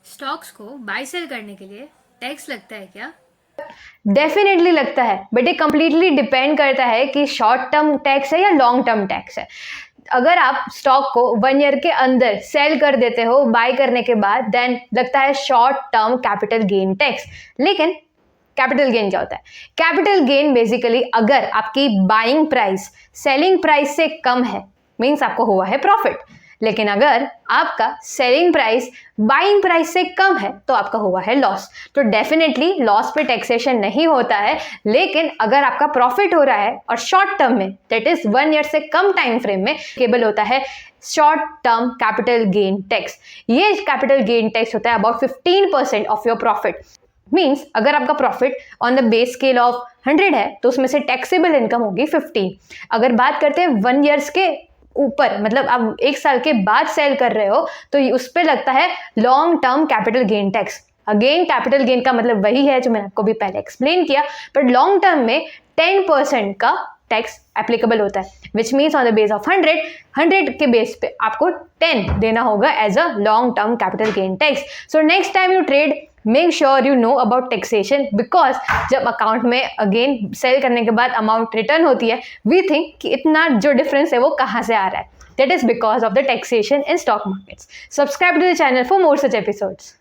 Stocks को bye cell करने के लिए टैक्स लगता है क्या? डेफिनेटली लगता है, बट ये कंप्लीटली डिपेंड करता है कि शॉर्ट टर्म टैक्स है या लॉन्ग टर्म टैक्स है। अगर आप स्टॉक को 1 ईयर के अंदर सेल कर देते हो बाय करने के बाद, देन लगता है short term capital gain tax. लेकिन कैपिटल गेन क्या होता है? कैपिटल गेन बेसिकली अगर आपकी बाइंग प्राइस सेलिंग प्राइस से कम है, मीन्स आपको हुआ है प्रॉफिट। लेकिन अगर आपका सेलिंग प्राइस बाइंग प्राइस से कम है तो आपका हुआ है लॉस। तो डेफिनेटली लॉस पे टैक्सेशन नहीं होता है। लेकिन अगर आपका प्रॉफिट हो रहा है और शॉर्ट टर्म में, दैट इज 1 ईयर से कम टाइम फ्रेम में, केबल होता है short term capital gain tax. ये कैपिटल गेन टैक्स होता है about 15% of your profit. Means अगर आपका profit on the base scale of 100 है तो उसमें से टैक्सेबल इनकम होगी 15। अगर बात करते हैं 1 ईयर्स के ऊपर, मतलब आप 1 साल के बाद सेल कर रहे हो, तो उस पर लगता है long term capital gain tax. Again capital gain का मतलब वही है जो मैंने आपको भी पहले एक्सप्लेन किया, बट लॉन्ग टर्म में 10% का टैक्स एप्लीकेबल होता है, which means on the base of 100 के बेस पे आपको 10 देना होगा as a long term capital gain tax. So next time you trade, make sure you know about taxation, because जब अकाउंट में अगेन सेल करने के बाद अमाउंट रिटर्न होती है, वी थिंक कि इतना जो डिफरेंस है वो कहाँ से आ रहा है। That is because of the taxation in stock markets. Subscribe to the channel for more such episodes.